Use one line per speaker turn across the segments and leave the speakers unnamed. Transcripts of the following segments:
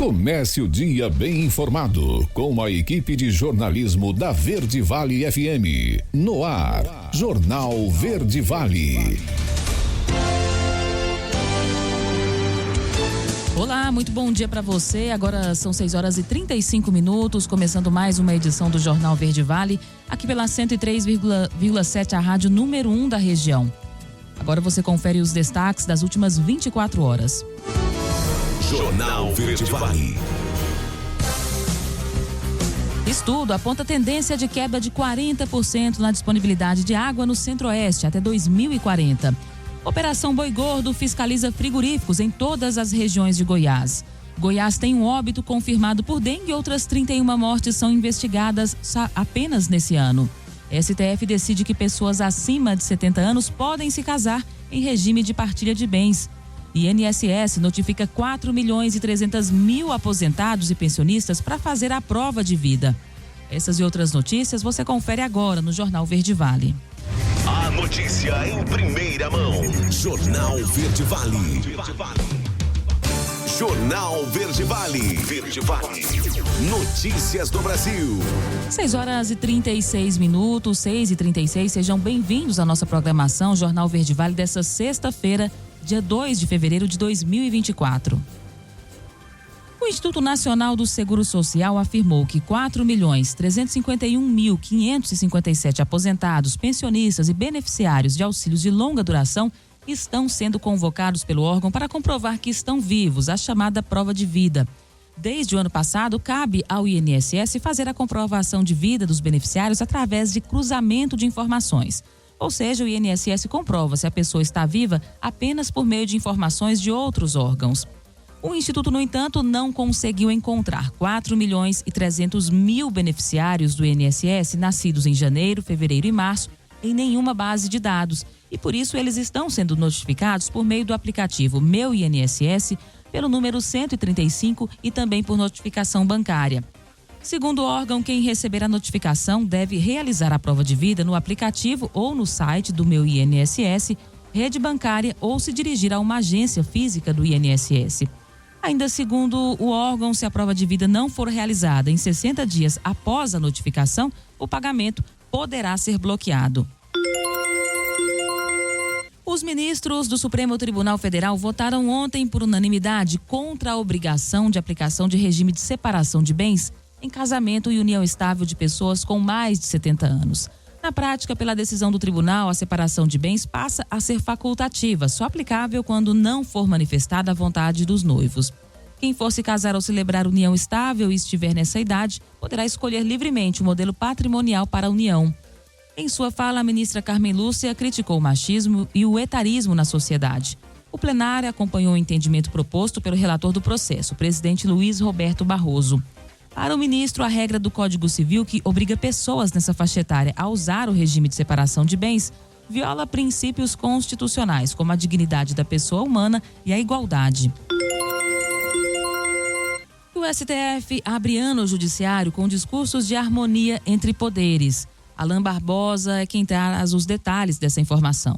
Comece o dia bem informado com a equipe de jornalismo da Verde Vale FM. No ar, Jornal Verde Vale.
Olá, muito bom dia para você. Agora são 6h35, começando mais uma edição do Jornal Verde Vale, aqui pela 103,7, a rádio número 1 da região. Agora você confere os destaques das últimas 24 horas.
Jornal Verde Vale.
Estudo aponta tendência de queda de 40% na disponibilidade de água no Centro-Oeste até 2040. Operação Boi Gordo fiscaliza frigoríficos em todas as regiões de Goiás. Goiás tem um óbito confirmado por dengue e outras 31 mortes são investigadas apenas nesse ano. STF decide que pessoas acima de 70 anos podem se casar em regime de partilha de bens. INSS notifica 4.300.000 aposentados e pensionistas para fazer a prova de vida. Essas e outras notícias você confere agora no Jornal Verde Vale.
A notícia em primeira mão. Jornal Verde Vale. Jornal Verde Vale. Verde Vale. Notícias do Brasil.
6h36, 6h36. Sejam bem-vindos à nossa programação Jornal Verde Vale dessa sexta-feira, dia 2 de fevereiro de 2024. O Instituto Nacional do Seguro Social afirmou que 4.351.557 aposentados, pensionistas e beneficiários de auxílios de longa duração estão sendo convocados pelo órgão para comprovar que estão vivos, a chamada prova de vida. Desde o ano passado, cabe ao INSS fazer a comprovação de vida dos beneficiários através de cruzamento de informações. Ou seja, o INSS comprova se a pessoa está viva apenas por meio de informações de outros órgãos. O Instituto, no entanto, não conseguiu encontrar 4.300.000 beneficiários do INSS nascidos em janeiro, fevereiro e março em nenhuma base de dados e, por isso, eles estão sendo notificados por meio do aplicativo Meu INSS, pelo número 135 e também por notificação bancária. Segundo o órgão, quem receber a notificação deve realizar a prova de vida no aplicativo ou no site do Meu INSS, rede bancária ou se dirigir a uma agência física do INSS. Ainda segundo o órgão, se a prova de vida não for realizada em 60 dias após a notificação, o pagamento poderá ser bloqueado. Os ministros do Supremo Tribunal Federal votaram ontem por unanimidade contra a obrigação de aplicação de regime de separação de bens em casamento e união estável de pessoas com mais de 70 anos. Na prática, pela decisão do tribunal, a separação de bens passa a ser facultativa, só aplicável quando não for manifestada a vontade dos noivos. Quem for se casar ou celebrar união estável e estiver nessa idade, poderá escolher livremente o modelo patrimonial para a união. Em sua fala, a ministra Carmen Lúcia criticou o machismo e o etarismo na sociedade. O plenário acompanhou o entendimento proposto pelo relator do processo, o presidente Luiz Roberto Barroso. Para o ministro, a regra do Código Civil que obriga pessoas nessa faixa etária a usar o regime de separação de bens viola princípios constitucionais, como a dignidade da pessoa humana e a igualdade. O STF abre ano judiciário com discursos de harmonia entre poderes. Alain Barbosa é quem traz os detalhes dessa informação.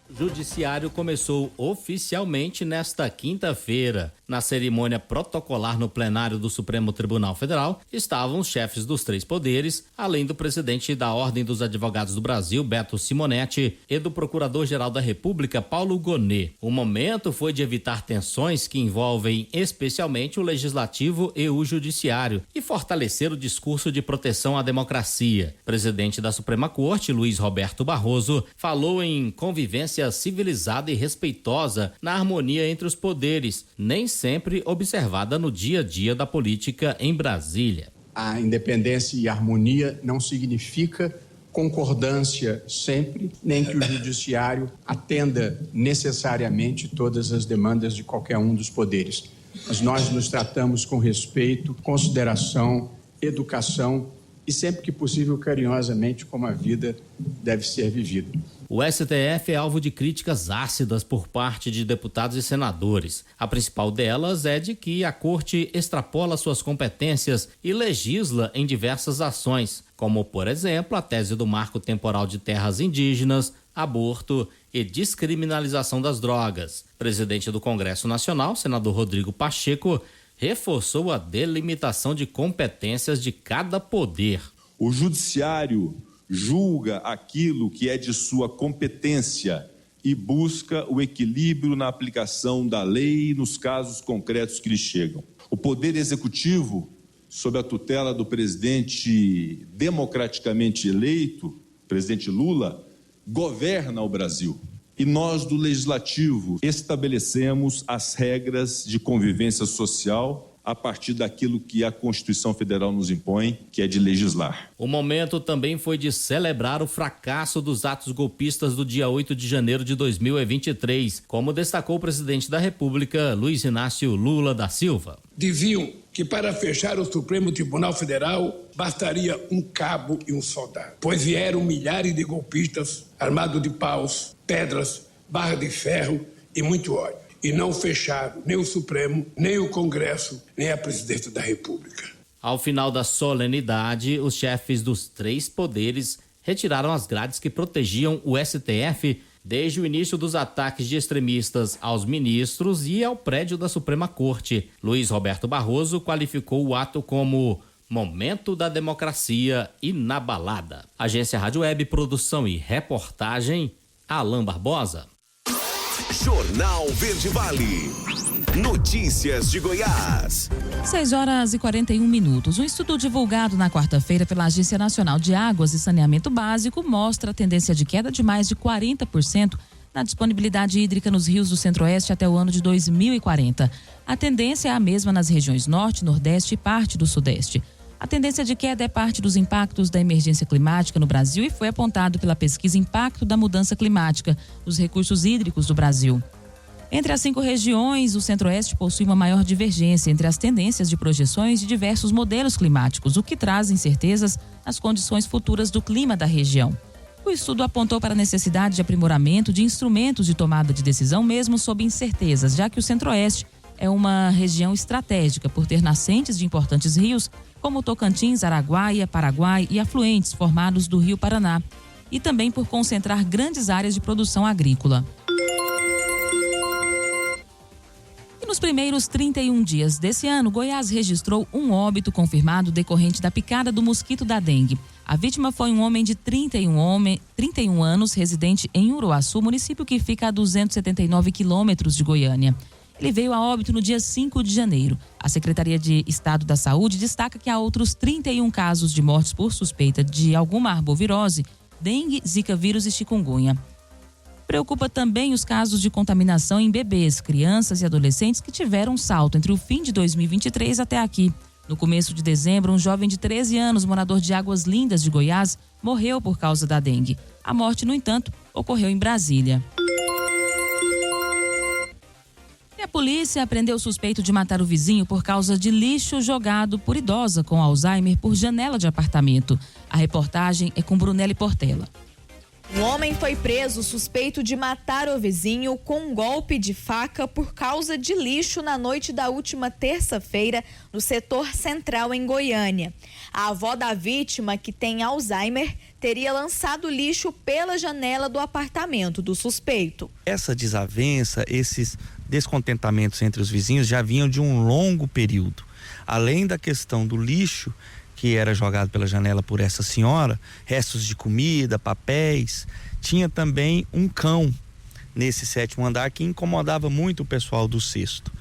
O judiciário começou oficialmente nesta quinta-feira. Na cerimônia protocolar no plenário do Supremo Tribunal Federal, estavam os chefes dos três poderes, além do presidente da Ordem dos Advogados do Brasil, Beto Simonetti, e do Procurador-Geral da República, Paulo Gonet. O momento foi de evitar tensões que envolvem especialmente o Legislativo e o Judiciário e fortalecer o discurso de proteção à democracia. O presidente da Suprema Corte, Luiz Roberto Barroso, falou em convivência civilizada e respeitosa na harmonia entre os poderes, nem sempre observada no dia a dia da política em Brasília.
A independência e harmonia não significa concordância sempre, nem que o judiciário atenda necessariamente todas as demandas de qualquer um dos poderes. Mas nós nos tratamos com respeito, consideração, educação e sempre que possível carinhosamente como a vida deve ser vivida.
O STF é alvo de críticas ácidas por parte de deputados e senadores. A principal delas é de que a Corte extrapola suas competências e legisla em diversas ações, como, por exemplo, a tese do marco temporal de terras indígenas, aborto e descriminalização das drogas. O presidente do Congresso Nacional, senador Rodrigo Pacheco, reforçou a delimitação de competências de cada poder.
O judiciário julga aquilo que é de sua competência e busca o equilíbrio na aplicação da lei nos casos concretos que lhe chegam. O Poder Executivo, sob a tutela do presidente democraticamente eleito, presidente Lula, governa o Brasil. E nós, do Legislativo, estabelecemos as regras de convivência social a partir daquilo que a Constituição Federal nos impõe, que é de legislar.
O momento também foi de celebrar o fracasso dos atos golpistas do dia 8 de janeiro de 2023, como destacou o presidente da República, Luiz Inácio Lula da Silva.
Diziam que para fechar o Supremo Tribunal Federal bastaria um cabo e um soldado, pois vieram milhares de golpistas armados de paus, pedras, barra de ferro e muito ódio. E não fecharam nem o Supremo, nem o Congresso, nem a Presidência da República.
Ao final da solenidade, os chefes dos 3 poderes retiraram as grades que protegiam o STF desde o início dos ataques de extremistas aos ministros e ao prédio da Suprema Corte. Luiz Roberto Barroso qualificou o ato como momento da democracia inabalada. Agência Rádio Web, produção e reportagem, Alain Barbosa.
Jornal Verde Vale. Notícias de Goiás.
6h41. Um estudo divulgado na quarta-feira pela Agência Nacional de Águas e Saneamento Básico mostra a tendência de queda de mais de 40% na disponibilidade hídrica nos rios do Centro-Oeste até o ano de 2040. A tendência é a mesma nas regiões Norte, Nordeste e parte do Sudeste. A tendência de queda é parte dos impactos da emergência climática no Brasil e foi apontado pela pesquisa Impacto da Mudança Climática nos Recursos Hídricos do Brasil. Entre as 5 regiões, o Centro-Oeste possui uma maior divergência entre as tendências de projeções de diversos modelos climáticos, o que traz incertezas nas condições futuras do clima da região. O estudo apontou para a necessidade de aprimoramento de instrumentos de tomada de decisão mesmo sob incertezas, já que o Centro-Oeste é uma região estratégica por ter nascentes de importantes rios como Tocantins, Araguaia, Paraguai e afluentes formados do Rio Paraná, e também por concentrar grandes áreas de produção agrícola. E nos primeiros 31 dias desse ano, Goiás registrou um óbito confirmado decorrente da picada do mosquito da dengue. A vítima foi um homem de 31 anos, residente em Uruaçu, município que fica a 279 quilômetros de Goiânia. Ele veio a óbito no dia 5 de janeiro. A Secretaria de Estado da Saúde destaca que há outros 31 casos de mortes por suspeita de alguma arbovirose, dengue, zika vírus e chikungunya. Preocupa também os casos de contaminação em bebês, crianças e adolescentes que tiveram um salto entre o fim de 2023 até aqui. No começo de dezembro, um jovem de 13 anos, morador de Águas Lindas de Goiás, morreu por causa da dengue. A morte, no entanto, ocorreu em Brasília. E a polícia prendeu o suspeito de matar o vizinho por causa de lixo jogado por idosa com Alzheimer por janela de apartamento. A reportagem é com Brunelli Portela.
Um homem foi preso suspeito de matar o vizinho com um golpe de faca por causa de lixo na noite da última terça-feira no setor central em Goiânia. A avó da vítima, que tem Alzheimer, teria lançado lixo pela janela do apartamento do suspeito.
Essa desavença, esses descontentamentos entre os vizinhos já vinham de um longo período. Além da questão do lixo que era jogado pela janela por essa senhora, restos de comida, papéis, tinha também um cão nesse 7º andar que incomodava muito o pessoal do 6º.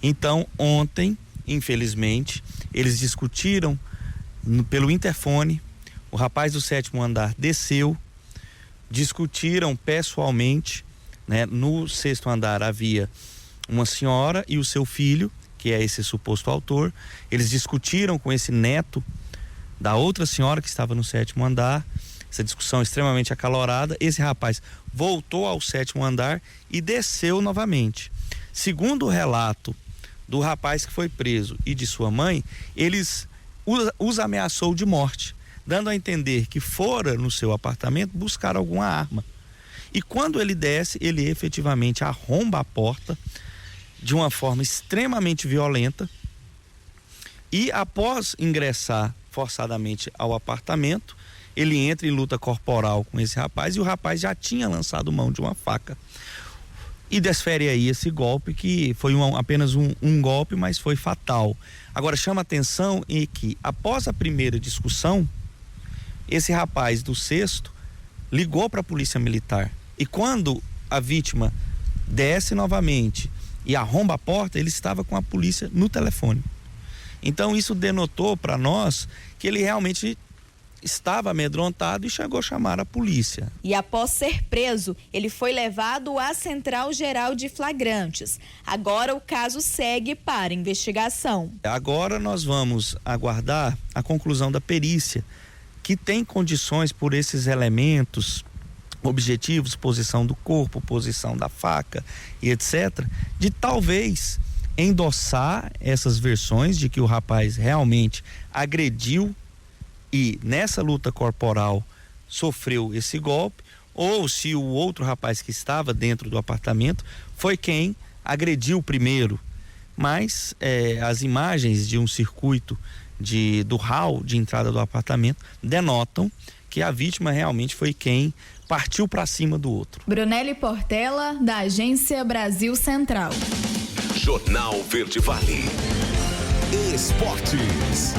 Então, ontem, infelizmente, eles discutiram pelo interfone, o rapaz do 7º andar desceu, discutiram pessoalmente, né? No 6º andar havia uma senhora e o seu filho, que é esse suposto autor. Eles discutiram com esse neto da outra senhora que estava no 7º andar, essa discussão extremamente acalorada. Esse rapaz voltou ao 7º andar e desceu novamente. Segundo o relato do rapaz que foi preso e de sua mãe, eles os ameaçou de morte, dando a entender que fora no seu apartamento buscar alguma arma. E quando ele desce, ele efetivamente arromba a porta de uma forma extremamente violenta e, após ingressar forçadamente ao apartamento, ele entra em luta corporal com esse rapaz e o rapaz já tinha lançado mão de uma faca. e desfere aí esse golpe, que foi apenas um golpe, mas foi fatal. Agora chama atenção em que, após a primeira discussão, esse rapaz do 6º ligou para a polícia militar, e quando a vítima desce novamente e arromba a porta, ele estava com a polícia no telefone. Então isso denotou para nós que ele realmente estava amedrontado e chegou a chamar a polícia.
E após ser preso, ele foi levado à Central Geral de Flagrantes. Agora o caso segue para investigação.
Agora nós vamos aguardar a conclusão da perícia, que tem condições por esses elementos objetivos, posição do corpo, posição da faca e etc., de talvez endossar essas versões de que o rapaz realmente agrediu e nessa luta corporal sofreu esse golpe, ou se o outro rapaz que estava dentro do apartamento foi quem agrediu primeiro. Mas as imagens de um circuito do hall de entrada do apartamento denotam que a vítima realmente foi quem partiu para cima do outro.
Brunelli Portela, da Agência Brasil Central.
Jornal Verde Vale. Esportes.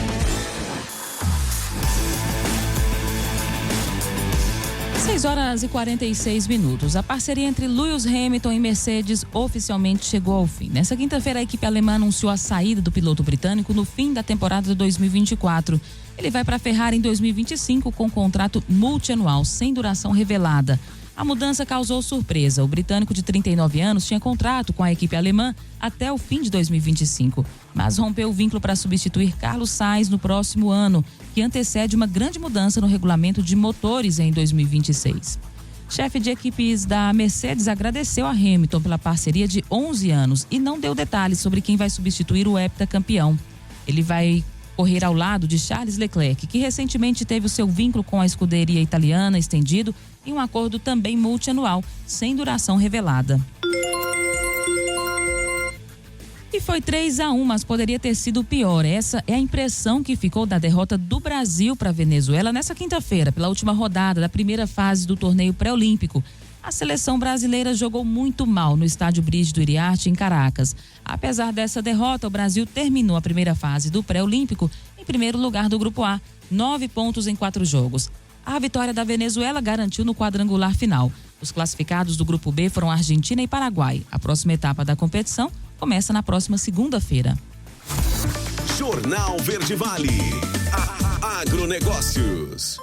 6h46. A parceria entre Lewis Hamilton e Mercedes oficialmente chegou ao fim. Nessa quinta-feira, a equipe alemã anunciou a saída do piloto britânico no fim da temporada de 2024. Ele vai para a Ferrari em 2025 com contrato multianual, sem duração revelada. A mudança causou surpresa. O britânico de 39 anos tinha contrato com a equipe alemã até o fim de 2025, mas rompeu o vínculo para substituir Carlos Sainz no próximo ano, que antecede uma grande mudança no regulamento de motores em 2026. Chefe de equipes da Mercedes agradeceu a Hamilton pela parceria de 11 anos e não deu detalhes sobre quem vai substituir o heptacampeão. Ele vai correr ao lado de Charles Leclerc, que recentemente teve o seu vínculo com a escuderia italiana estendido em um acordo também multianual, sem duração revelada. E foi 3-1, mas poderia ter sido pior. Essa é a impressão que ficou da derrota do Brasil para a Venezuela nessa quinta-feira, pela última rodada da primeira fase do torneio pré-olímpico. A seleção brasileira jogou muito mal no estádio Brígido Iriarte, em Caracas. Apesar dessa derrota, o Brasil terminou a primeira fase do pré-olímpico em primeiro lugar do Grupo A, 9 pontos em 4 jogos. A vitória da Venezuela garantiu no quadrangular final. Os classificados do Grupo B foram Argentina e Paraguai. A próxima etapa da competição começa na próxima segunda-feira.
Jornal Verde Vale. Agronegócios.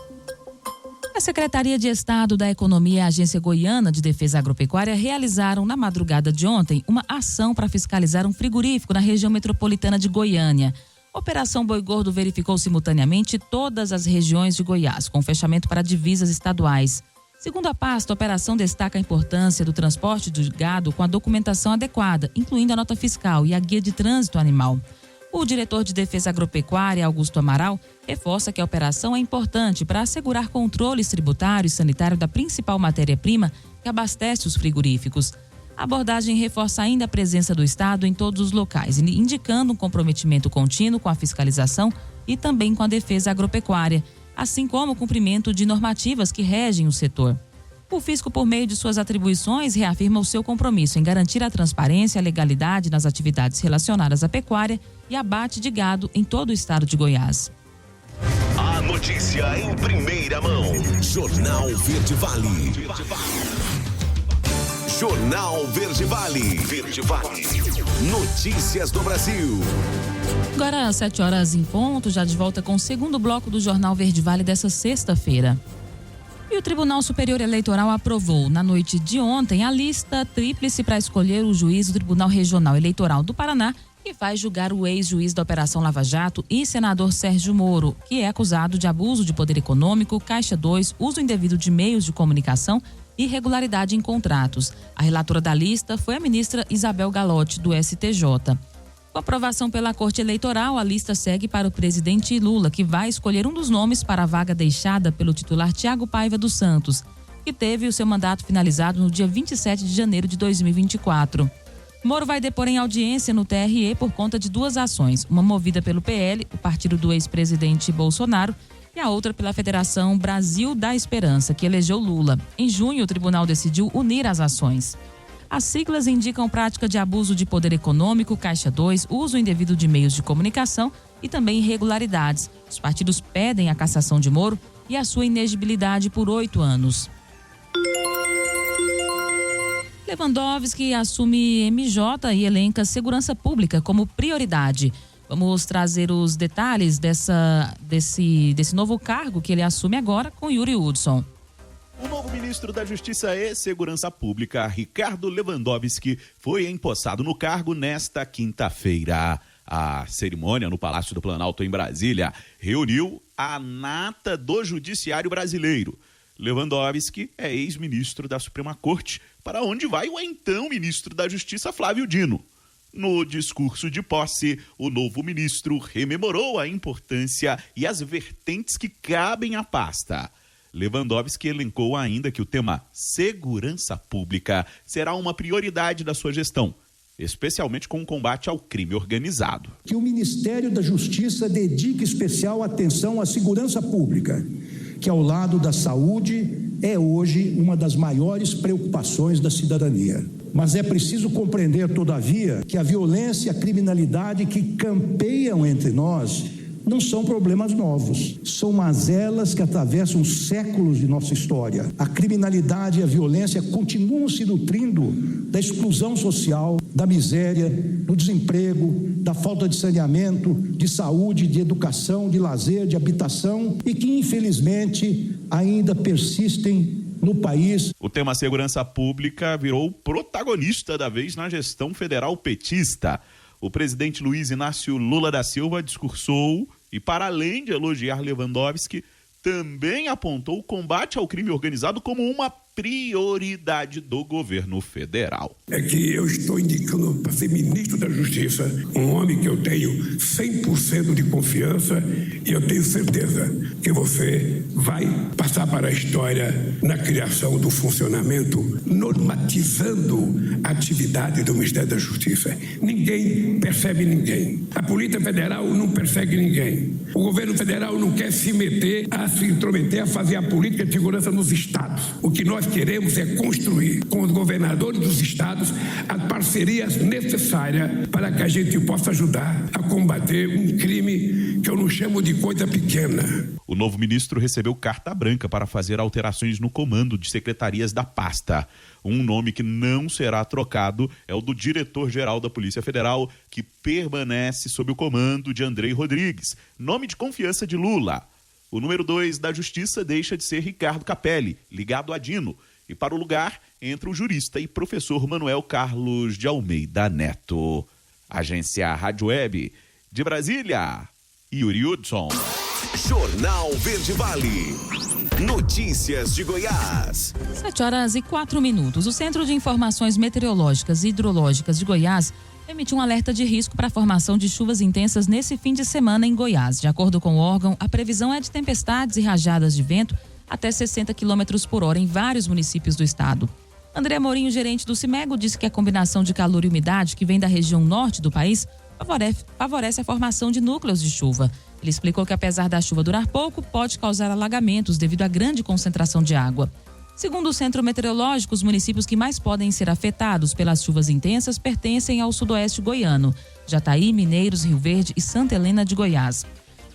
A Secretaria de Estado da Economia e a Agência Goiana de Defesa Agropecuária realizaram na madrugada de ontem uma ação para fiscalizar um frigorífico na região metropolitana de Goiânia. A Operação Boi Gordo verificou simultaneamente todas as regiões de Goiás, com fechamento para divisas estaduais. Segundo a pasta, a operação destaca a importância do transporte do gado com a documentação adequada, incluindo a nota fiscal e a guia de trânsito animal. O diretor de Defesa Agropecuária, Augusto Amaral, reforça que a operação é importante para assegurar controles tributários e sanitários da principal matéria-prima que abastece os frigoríficos. A abordagem reforça ainda a presença do Estado em todos os locais, indicando um comprometimento contínuo com a fiscalização e também com a defesa agropecuária, assim como o cumprimento de normativas que regem o setor. O fisco, por meio de suas atribuições, reafirma o seu compromisso em garantir a transparência e a legalidade nas atividades relacionadas à pecuária e abate de gado em todo o estado de Goiás.
A notícia em primeira mão. Jornal Verde Vale. Jornal Verde Vale. Verde Vale. Notícias do Brasil.
Agora, às 7h em ponto, já de volta com o segundo bloco do Jornal Verde Vale dessa sexta-feira. E o Tribunal Superior Eleitoral aprovou, na noite de ontem, a lista tríplice para escolher o juiz do Tribunal Regional Eleitoral do Paraná, que vai julgar o ex-juiz da Operação Lava Jato e senador Sérgio Moro, que é acusado de abuso de poder econômico, Caixa 2, uso indevido de meios de comunicação e irregularidade em contratos. A relatora da lista foi a ministra Isabel Galotti, do STJ. Com aprovação pela Corte Eleitoral, a lista segue para o presidente Lula, que vai escolher um dos nomes para a vaga deixada pelo titular Tiago Paiva dos Santos, que teve o seu mandato finalizado no dia 27 de janeiro de 2024. Moro vai depor em audiência no TRE por conta de 2 ações, uma movida pelo PL, o partido do ex-presidente Bolsonaro, e a outra pela Federação Brasil da Esperança, que elegeu Lula. Em junho, o tribunal decidiu unir as ações. As siglas indicam prática de abuso de poder econômico, Caixa 2, uso indevido de meios de comunicação e também irregularidades. Os partidos pedem a cassação de Moro e a sua inegibilidade por 8 anos. Lewandowski assume MJ e elenca segurança pública como prioridade. Vamos trazer os detalhes desse novo cargo que ele assume agora com Yuri Hudson.
O novo ministro da Justiça e Segurança Pública, Ricardo Lewandowski, foi empossado no cargo nesta quinta-feira. A cerimônia no Palácio do Planalto, em Brasília, reuniu a nata do judiciário brasileiro. Lewandowski é ex-ministro da Suprema Corte, para onde vai o então ministro da Justiça, Flávio Dino. No discurso de posse, o novo ministro rememorou a importância e as vertentes que cabem à pasta. Lewandowski elencou ainda que o tema segurança pública será uma prioridade da sua gestão, especialmente com o combate ao crime organizado.
Que o Ministério da Justiça dedique especial atenção à segurança pública, que ao lado da saúde é hoje uma das maiores preocupações da cidadania. Mas é preciso compreender, todavia, que a violência e a criminalidade que campeiam entre nós não são problemas novos, são mazelas que atravessam séculos de nossa história. A criminalidade e a violência continuam se nutrindo da exclusão social, da miséria, do desemprego, da falta de saneamento, de saúde, de educação, de lazer, de habitação e que, infelizmente, ainda persistem no país.
O tema segurança pública virou protagonista da vez na gestão federal petista. O presidente Luiz Inácio Lula da Silva discursou e, para além de elogiar Lewandowski, também apontou o combate ao crime organizado como uma prioridade do governo federal.
É que eu estou indicando para ser ministro da Justiça um homem que eu tenho 100% de confiança e eu tenho certeza que você vai passar para a história na criação do funcionamento, normatizando a atividade do Ministério da Justiça. Ninguém persegue ninguém. A Polícia Federal não persegue ninguém. O governo federal não quer se meter, a se intrometer, a fazer a política de segurança nos estados. O que nós queremos é construir com os governadores dos estados as parcerias necessárias para que a gente possa ajudar a combater um crime que eu não chamo de coisa pequena.
O novo ministro recebeu carta branca para fazer alterações no comando de secretarias da pasta. Um nome que não será trocado é o do diretor-geral da Polícia Federal, que permanece sob o comando de Andrei Rodrigues, nome de confiança de Lula. O número 2 da Justiça deixa de ser Ricardo Capelli, ligado a Dino, e para o lugar entra o jurista e professor Manuel Carlos de Almeida Neto. Agência Rádio Web de Brasília, Yuri Hudson.
Jornal Verde Vale. Notícias de Goiás.
7h04. O Centro de Informações Meteorológicas e Hidrológicas de Goiás emitiu um alerta de risco para a formação de chuvas intensas nesse fim de semana em Goiás. De acordo com o órgão, a previsão é de tempestades e rajadas de vento até 60 km por hora em vários municípios do estado. André Mourinho, gerente do Cimego, disse que a combinação de calor e umidade que vem da região norte do país favorece a formação de núcleos de chuva. Ele explicou que, apesar da chuva durar pouco, pode causar alagamentos devido à grande concentração de água. Segundo o Centro Meteorológico, os municípios que mais podem ser afetados pelas chuvas intensas pertencem ao sudoeste goiano: Jataí, Mineiros, Rio Verde e Santa Helena de Goiás.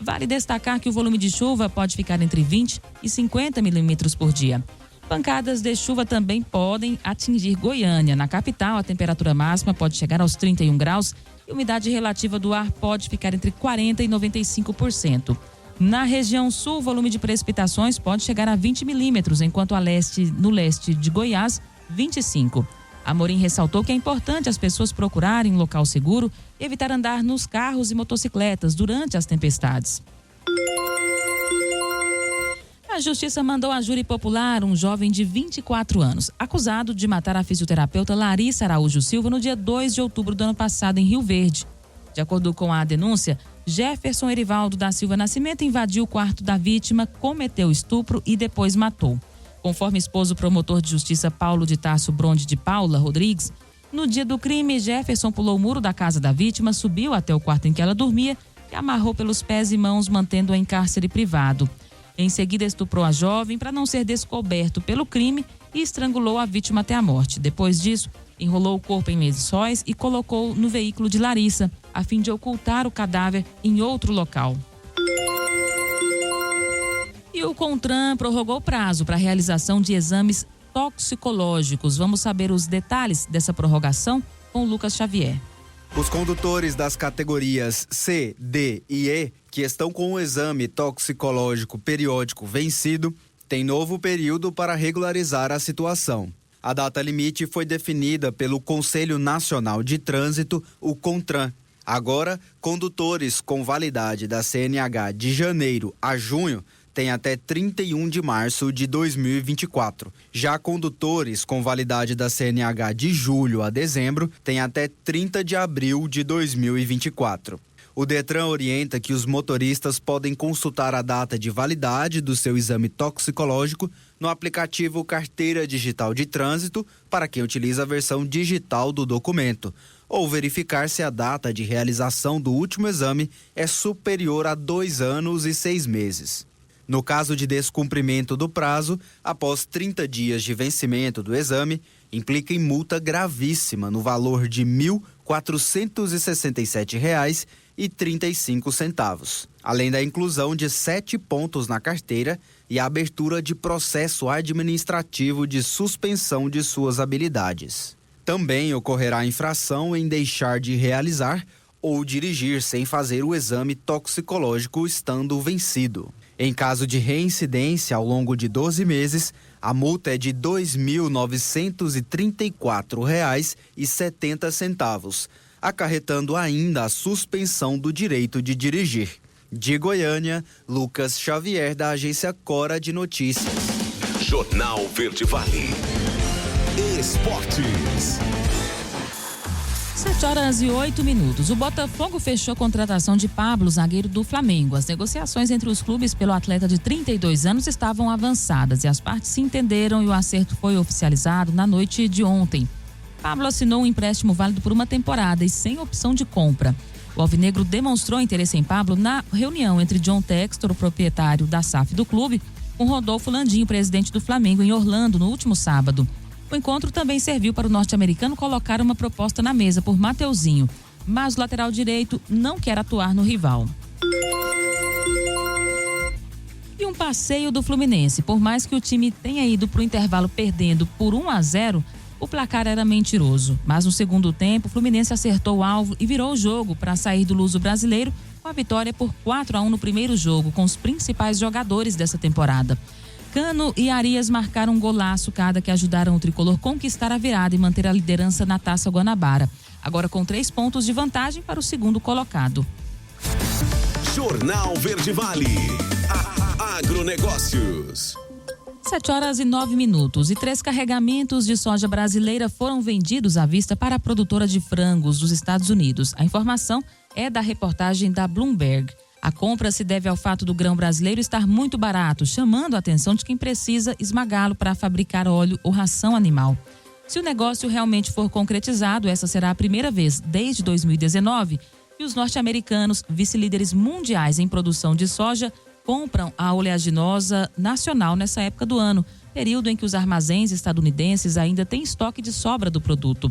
Vale destacar que o volume de chuva pode ficar entre 20 e 50 milímetros por dia. Pancadas de chuva também podem atingir Goiânia. Na capital, a temperatura máxima pode chegar aos 31 graus e a umidade relativa do ar pode ficar entre 40% e 95%. Na região sul, o volume de precipitações pode chegar a 20 milímetros, enquanto no leste de Goiás, 25. Amorim ressaltou que é importante as pessoas procurarem um local seguro e evitar andar nos carros e motocicletas durante as tempestades. A Justiça mandou a júri popular um jovem de 24 anos, acusado de matar a fisioterapeuta Larissa Araújo Silva no dia 2 de outubro do ano passado em Rio Verde. De acordo com a denúncia, Jefferson Erivaldo da Silva Nascimento invadiu o quarto da vítima, cometeu estupro e depois matou. Conforme expôs o promotor de justiça Paulo de Tarso Bronde de Paula Rodrigues, no dia do crime, Jefferson pulou o muro da casa da vítima, subiu até o quarto em que ela dormia e amarrou pelos pés e mãos, mantendo-a em cárcere privado. Em seguida, estuprou a jovem para não ser descoberto pelo crime e estrangulou a vítima até a morte. Depois disso, enrolou o corpo em lençóis e colocou no veículo de Larissa, a fim de ocultar o cadáver em outro local. E o CONTRAN prorrogou o prazo para a realização de exames toxicológicos. Vamos saber os detalhes dessa prorrogação com o Lucas Xavier.
Os condutores das categorias C, D e E, que estão com o exame toxicológico periódico vencido, têm novo período para regularizar a situação. A data limite foi definida pelo Conselho Nacional de Trânsito, o CONTRAN. Agora, condutores com validade da CNH de janeiro a junho têm até 31 de março de 2024. Já condutores com validade da CNH de julho a dezembro têm até 30 de abril de 2024. O Detran orienta que os motoristas podem consultar a data de validade do seu exame toxicológico no aplicativo Carteira Digital de Trânsito, para quem utiliza a versão digital do documento, ou verificar se a data de realização do último exame é superior a 2 anos e 6 meses. No caso de descumprimento do prazo, após 30 dias de vencimento do exame, implica em multa gravíssima no valor de R$ 1.467,35, além da inclusão de 7 pontos na carteira e a abertura de processo administrativo de suspensão de suas habilidades. Também ocorrerá infração em deixar de realizar ou dirigir sem fazer o exame toxicológico estando vencido. Em caso de reincidência ao longo de 12 meses, a multa é de R$ 2.934,70, acarretando ainda a suspensão do direito de dirigir. De Goiânia, Lucas Xavier, da agência Cora de Notícias.
Jornal Verde Vale. Esportes.
7h08. O Botafogo fechou a contratação de Pablo, zagueiro do Flamengo. As negociações entre os clubes pelo atleta de 32 anos estavam avançadas e as partes se entenderam e o acerto foi oficializado na noite de ontem. Pablo assinou um empréstimo válido por uma temporada e sem opção de compra. O alvinegro demonstrou interesse em Pablo na reunião entre John Textor, o proprietário da SAF do clube, com Rodolfo Landim, presidente do Flamengo, em Orlando, no último sábado. O encontro também serviu para o norte-americano colocar uma proposta na mesa por Mateuzinho, mas o lateral direito não quer atuar no rival. E um passeio do Fluminense. Por mais que o time tenha ido para o intervalo perdendo por 1-0, o placar era mentiroso. Mas no segundo tempo, o Fluminense acertou o alvo e virou o jogo para sair do luso brasileiro com a vitória por 4-1 no primeiro jogo, com os principais jogadores dessa temporada. Cano e Arias marcaram um golaço cada, que ajudaram o tricolor conquistar a virada e manter a liderança na Taça Guanabara. Agora com 3 pontos de vantagem para o segundo colocado.
Jornal Verde Vale. Agronegócios.
7h09. E 3 carregamentos de soja brasileira foram vendidos à vista para a produtora de frangos dos Estados Unidos. A informação é da reportagem da Bloomberg. A compra se deve ao fato do grão brasileiro estar muito barato, chamando a atenção de quem precisa esmagá-lo para fabricar óleo ou ração animal. Se o negócio realmente for concretizado, essa será a primeira vez desde 2019 que os norte-americanos, vice-líderes mundiais em produção de soja, compram a oleaginosa nacional nessa época do ano, período em que os armazéns estadunidenses ainda têm estoque de sobra do produto.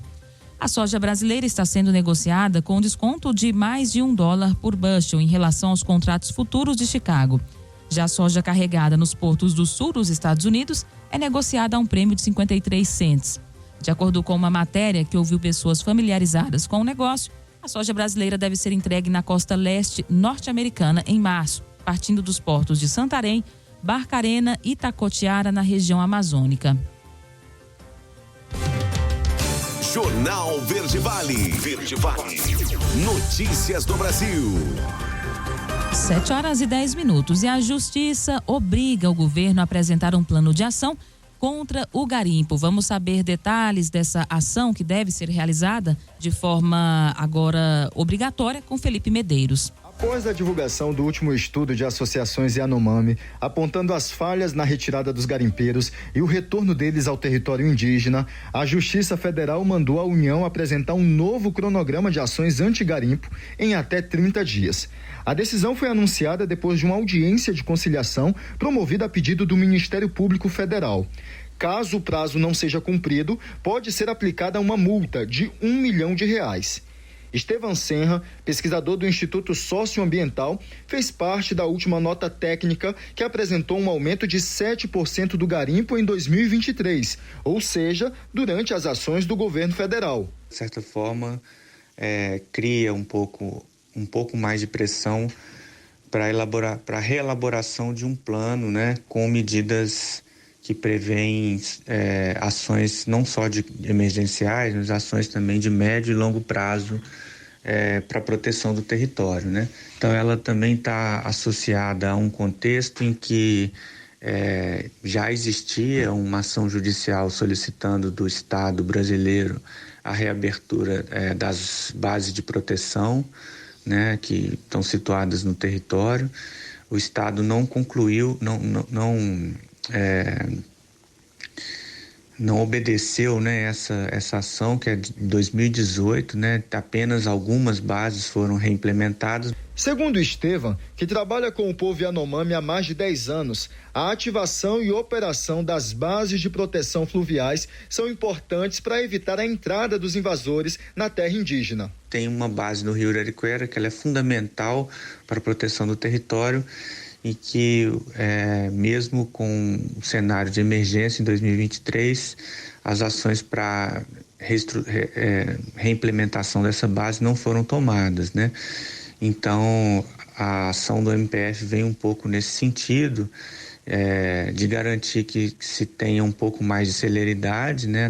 A soja brasileira está sendo negociada com desconto de mais de $1 por bushel em relação aos contratos futuros de Chicago. Já a soja carregada nos portos do sul dos Estados Unidos é negociada a um prêmio de 53 cents. De acordo com uma matéria que ouviu pessoas familiarizadas com o negócio, a soja brasileira deve ser entregue na costa leste norte-americana em março, partindo dos portos de Santarém, Barcarena e Itacoatiara, na região amazônica.
Jornal Verde Vale. Verde Vale. Notícias do Brasil.
7h10. E a Justiça obriga o governo a apresentar um plano de ação contra o garimpo. Vamos saber detalhes dessa ação que deve ser realizada de forma agora obrigatória com Felipe Medeiros.
Após a divulgação do último estudo de associações Yanomami, apontando as falhas na retirada dos garimpeiros e o retorno deles ao território indígena, a Justiça Federal mandou à União apresentar um novo cronograma de ações anti-garimpo em até 30 dias. A decisão foi anunciada depois de uma audiência de conciliação promovida a pedido do Ministério Público Federal. Caso o prazo não seja cumprido, pode ser aplicada uma multa de R$ 1 milhão. Estevam Senra, pesquisador do Instituto Socioambiental, fez parte da última nota técnica que apresentou um aumento de 7% do garimpo em 2023, ou seja, durante as ações do governo federal.
De certa forma, cria um pouco mais de pressão para a reelaboração de um plano, né, com medidas que prevêem ações não só de emergenciais, mas ações também de médio e longo prazo para a proteção do território, né? Então ela também está associada a um contexto em que já existia uma ação judicial solicitando do Estado brasileiro a reabertura das bases de proteção, né, que estão situadas no território. O Estado não concluiu, não obedeceu, né, essa ação que é de 2018, né, apenas algumas bases foram reimplementadas.
Segundo Estevam, que trabalha com o povo Yanomami há mais de 10 anos, a ativação e operação das bases de proteção fluviais são importantes para evitar a entrada dos invasores na terra indígena.
Tem uma base no Rio Arariquara que ela é fundamental para a proteção do território e que, mesmo com o cenário de emergência em 2023, as ações para reimplementação dessa base não foram tomadas, né? Então, a ação do MPF vem um pouco nesse sentido, de garantir que se tenha um pouco mais de celeridade, né,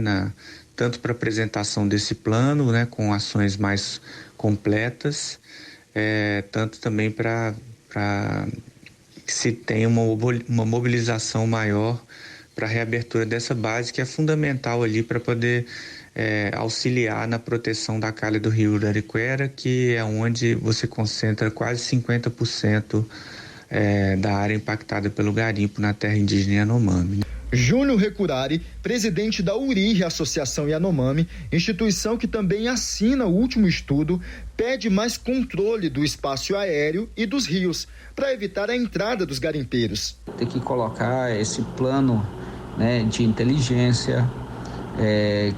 tanto para a apresentação desse plano, né, com ações mais completas, tanto também para que se tenha uma mobilização maior para a reabertura dessa base, que é fundamental ali para poder auxiliar na proteção da calha do Rio Arariquara, que é onde você concentra quase 50% da área impactada pelo garimpo na terra indígena Yanomami.
Júnior Recurari, presidente da URI, Associação Yanomami, instituição que também assina o último estudo, pede mais controle do espaço aéreo e dos rios, para evitar a entrada dos garimpeiros.
Tem que colocar esse plano, né, de inteligência,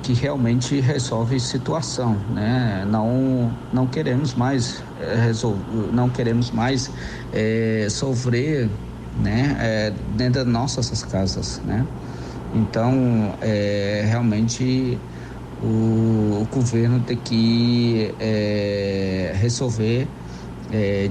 que realmente resolve situação, né? Não queremos mais sofrer, né, dentro das nossas casas, né? Então, realmente o governo tem que resolver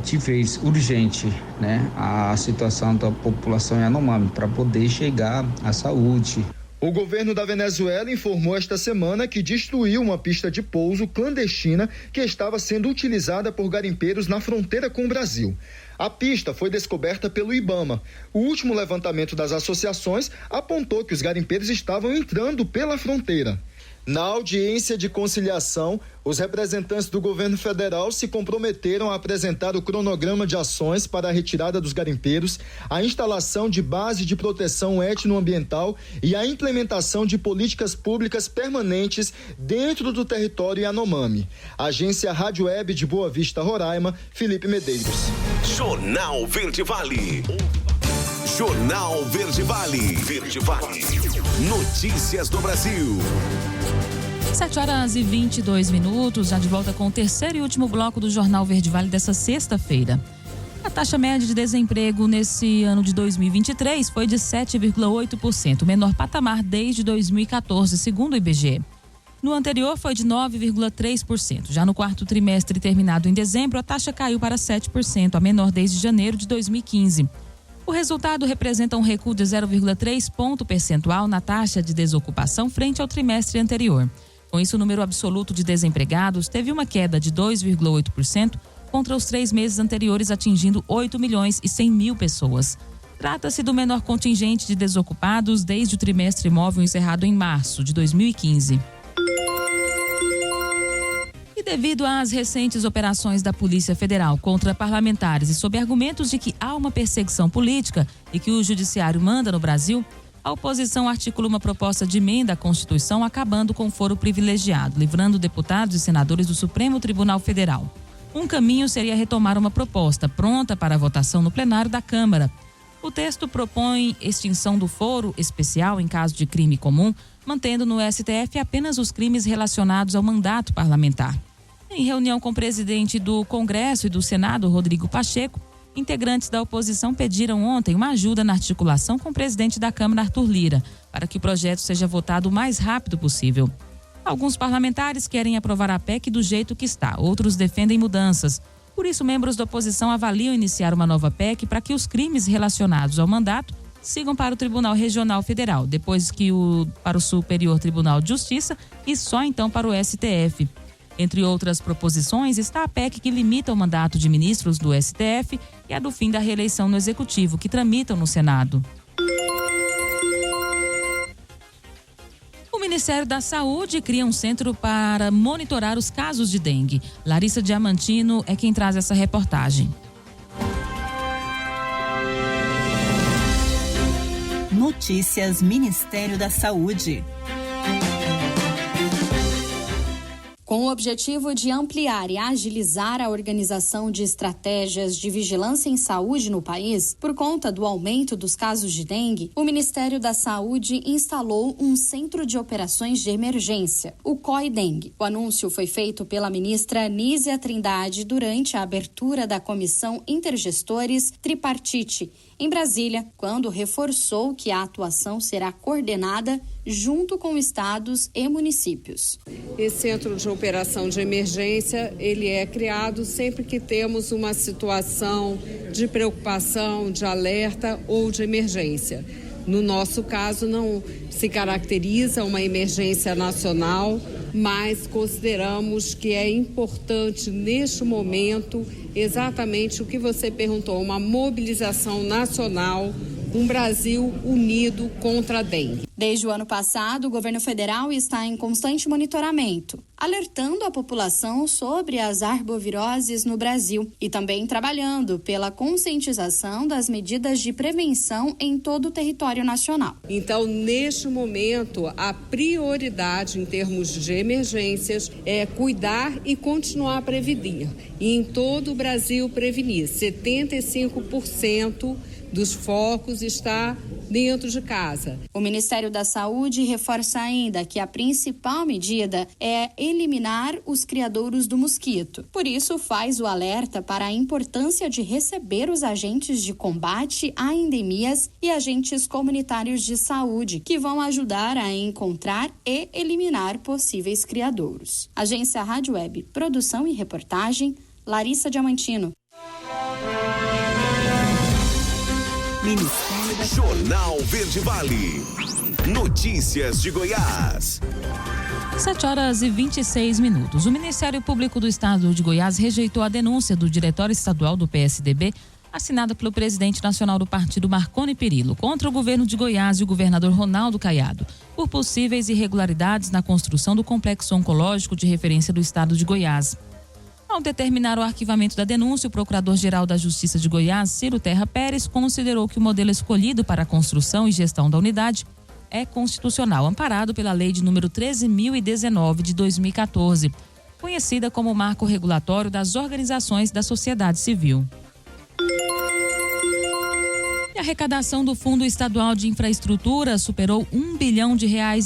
de vez urgente, né, a situação da população Yanomami para poder chegar à saúde.
O governo da Venezuela informou esta semana que destruiu uma pista de pouso clandestina que estava sendo utilizada por garimpeiros na fronteira com o Brasil. A pista foi descoberta pelo IBAMA. O último levantamento das associações apontou que os garimpeiros estavam entrando pela fronteira. Na audiência de conciliação, os representantes do governo federal se comprometeram a apresentar o cronograma de ações para a retirada dos garimpeiros, a instalação de base de proteção etnoambiental e a implementação de políticas públicas permanentes dentro do território Yanomami. Agência Rádio Web de Boa Vista, Roraima, Felipe Medeiros.
Jornal Verde Vale. Jornal Verde Vale. Verde Vale. Notícias do Brasil.
7h22, já de volta com o terceiro e último bloco do Jornal Verde Vale dessa sexta-feira. A taxa média de desemprego nesse ano de 2023 foi de 7,8%, o menor patamar desde 2014, segundo o IBGE. No anterior foi de 9,3%. Já no quarto trimestre terminado em dezembro, a taxa caiu para 7%, a menor desde janeiro de 2015. O resultado representa um recuo de 0,3 ponto percentual na taxa de desocupação frente ao trimestre anterior. Com isso, o número absoluto de desempregados teve uma queda de 2,8% contra os 3 meses anteriores, atingindo 8 milhões e 100 mil pessoas. Trata-se do menor contingente de desocupados desde o trimestre móvel encerrado em março de 2015. E devido às recentes operações da Polícia Federal contra parlamentares e sob argumentos de que há uma perseguição política e que o judiciário manda no Brasil, a oposição articula uma proposta de emenda à Constituição acabando com o foro privilegiado, livrando deputados e senadores do Supremo Tribunal Federal. Um caminho seria retomar uma proposta pronta para votação no plenário da Câmara. O texto propõe extinção do foro especial em caso de crime comum, mantendo no STF apenas os crimes relacionados ao mandato parlamentar. Em reunião com o presidente do Congresso e do Senado, Rodrigo Pacheco, integrantes da oposição pediram ontem uma ajuda na articulação com o presidente da Câmara, Arthur Lira, para que o projeto seja votado o mais rápido possível. Alguns parlamentares querem aprovar a PEC do jeito que está, outros defendem mudanças. Por isso, membros da oposição avaliam iniciar uma nova PEC para que os crimes relacionados ao mandato sigam para o Tribunal Regional Federal, depois que para o Superior Tribunal de Justiça e só então para o STF. Entre outras proposições está a PEC que limita o mandato de ministros do STF e a do fim da reeleição no Executivo, que tramitam no Senado. O Ministério da Saúde cria um centro para monitorar os casos de dengue. Larissa Diamantino é quem traz essa reportagem.
Notícias Ministério da Saúde. Com o objetivo de ampliar e agilizar a organização de estratégias de vigilância em saúde no país, por conta do aumento dos casos de dengue, o Ministério da Saúde instalou um Centro de Operações de Emergência, o COI-Dengue. O anúncio foi feito pela ministra Nízia Trindade durante a abertura da Comissão Intergestores Tripartite, em Brasília, quando reforçou que a atuação será coordenada junto com estados e municípios.
Esse centro de operação de emergência, ele é criado sempre que temos uma situação de preocupação, de alerta ou de emergência. No nosso caso, não se caracteriza uma emergência nacional, mas consideramos que é importante neste momento exatamente o que você perguntou, uma mobilização nacional, um Brasil unido contra a dengue.
Desde o ano passado, o governo federal está em constante monitoramento, alertando a população sobre as arboviroses no Brasil e também trabalhando pela conscientização das medidas de prevenção em todo o território nacional.
Então, neste momento, a prioridade em termos de emergências é cuidar e continuar a prevenir. E em todo o Brasil prevenir. 75% dos focos está dentro de casa.
O Ministério da Saúde reforça ainda que a principal medida é eliminar os criadouros do mosquito. Por isso, faz o alerta para a importância de receber os agentes de combate a endemias e agentes comunitários de saúde, que vão ajudar a encontrar e eliminar possíveis criadouros. Agência Rádio Web, produção e reportagem, Larissa Diamantino.
Jornal Verde Vale. Notícias de Goiás.
7h26. O Ministério Público do Estado de Goiás rejeitou a denúncia do diretório estadual do PSDB, assinada pelo presidente nacional do partido, Marconi Perillo, contra o governo de Goiás e o governador Ronaldo Caiado, por possíveis irregularidades na construção do complexo oncológico de referência do estado de Goiás. Ao determinar o arquivamento da denúncia, o Procurador-Geral da Justiça de Goiás, Ciro Terra Pérez, considerou que o modelo escolhido para a construção e gestão da unidade é constitucional, amparado pela Lei de número 13.019 de 2014, conhecida como Marco Regulatório das Organizações da Sociedade Civil. E a arrecadação do Fundo Estadual de Infraestrutura superou R$1 bilhão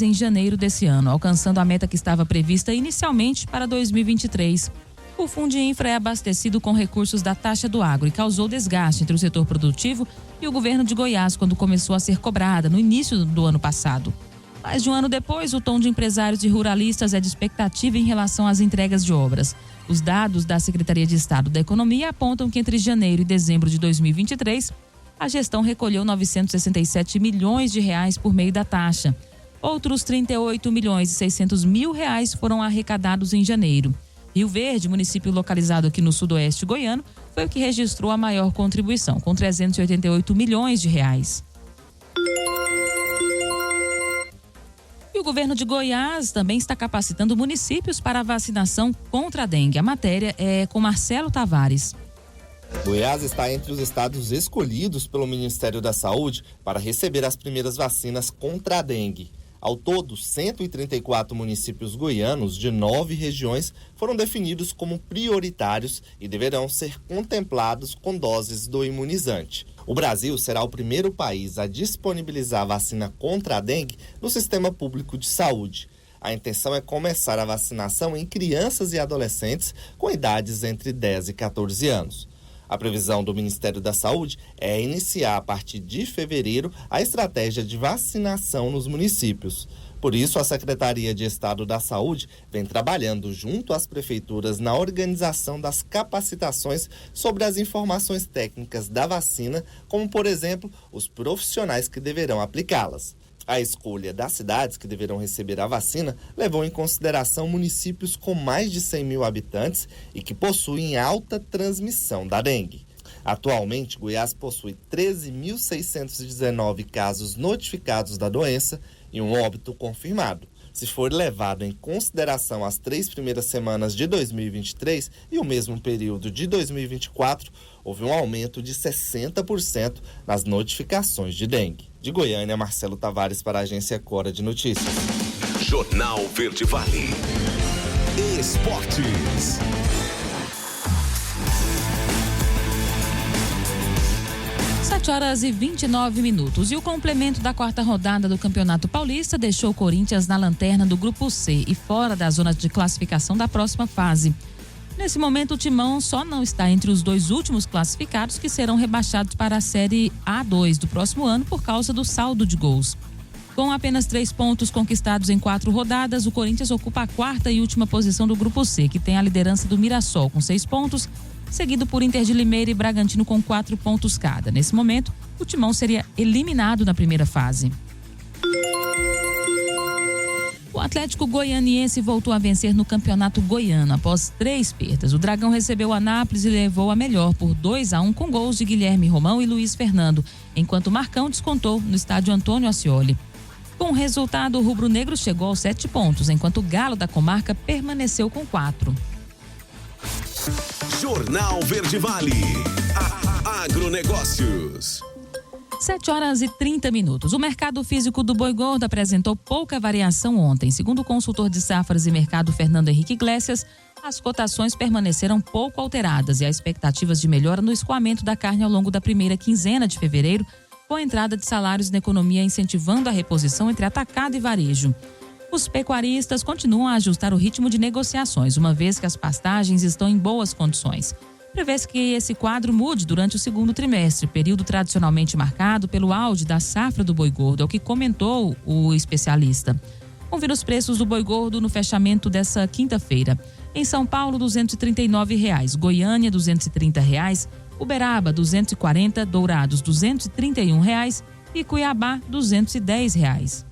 em janeiro desse ano, alcançando a meta que estava prevista inicialmente para 2023. O Fundo Infra é abastecido com recursos da taxa do agro e causou desgaste entre o setor produtivo e o governo de Goiás quando começou a ser cobrada no início do ano passado. Mais de um ano depois, o tom de empresários e ruralistas é de expectativa em relação às entregas de obras. Os dados da Secretaria de Estado da Economia apontam que entre janeiro e dezembro de 2023, a gestão recolheu R$967 milhões por meio da taxa. Outros R$38.600.000 foram arrecadados em janeiro. Rio Verde, município localizado aqui no sudoeste goiano, foi o que registrou a maior contribuição, com R$388 milhões. E o governo de Goiás também está capacitando municípios para a vacinação contra a dengue. A matéria é com Marcelo Tavares.
Goiás está entre os estados escolhidos pelo Ministério da Saúde para receber as primeiras vacinas contra a dengue. Ao todo, 134 municípios goianos de 9 regiões foram definidos como prioritários e deverão ser contemplados com doses do imunizante. O Brasil será o primeiro país a disponibilizar a vacina contra a dengue no sistema público de saúde. A intenção é começar a vacinação em crianças e adolescentes com idades entre 10 e 14 anos. A previsão do Ministério da Saúde é iniciar a partir de fevereiro a estratégia de vacinação nos municípios. Por isso, a Secretaria de Estado da Saúde vem trabalhando junto às prefeituras na organização das capacitações sobre as informações técnicas da vacina, como, por exemplo, os profissionais que deverão aplicá-las. A escolha das cidades que deverão receber a vacina levou em consideração municípios com mais de 100 mil habitantes e que possuem alta transmissão da dengue. Atualmente, Goiás possui 13.619 casos notificados da doença e um óbito confirmado. Se for levado em consideração as 3 primeiras semanas de 2023 e o mesmo período de 2024, houve um aumento de 60% nas notificações de dengue. De Goiânia, Marcelo Tavares para a Agência Cora de Notícias.
Jornal Verde Vale. Esportes.
Horas e 29 minutos. E o complemento da 4ª rodada do Campeonato Paulista deixou o Corinthians na lanterna do Grupo C e fora da zona de classificação da próxima fase. Nesse momento, o Timão só não está entre os 2 últimos classificados que serão rebaixados para a Série A2 do próximo ano por causa do saldo de gols. Com apenas 3 pontos conquistados em 4 rodadas, o Corinthians ocupa a 4ª e última posição do Grupo C, que tem a liderança do Mirassol com 6 pontos, seguido por Inter de Limeira e Bragantino com 4 pontos cada. Nesse momento, o Timão seria eliminado na primeira fase. O Atlético Goianiense voltou a vencer no Campeonato Goiano após 3 perdas. O Dragão recebeu o Anápolis e levou a melhor por 2-1 com gols de Guilherme Romão e Luiz Fernando, enquanto o Marcão descontou no estádio Antônio Ascioli. Com o resultado, o rubro-negro chegou aos 7 pontos, enquanto o Galo da Comarca permaneceu com 4.
Jornal Verde Vale. Agronegócios.
7 horas e 30 minutos. O mercado físico do boi gordo apresentou pouca variação ontem. Segundo o consultor de safras e mercado Fernando Henrique Iglesias, as cotações permaneceram pouco alteradas e há expectativas de melhora no escoamento da carne ao longo da primeira quinzena de fevereiro, com a entrada de salários na economia incentivando a reposição entre atacado e varejo. Os pecuaristas continuam a ajustar o ritmo de negociações, uma vez que as pastagens estão em boas condições. Prevê-se que esse quadro mude durante o segundo trimestre, período tradicionalmente marcado pelo auge da safra do boi gordo, é o que comentou o especialista. Confira os preços do boi gordo no fechamento dessa quinta-feira. Em São Paulo, R$ 239, Goiânia, R$ 230, Uberaba, R$ 240, Dourados, R$ 231 e Cuiabá, R$ 210.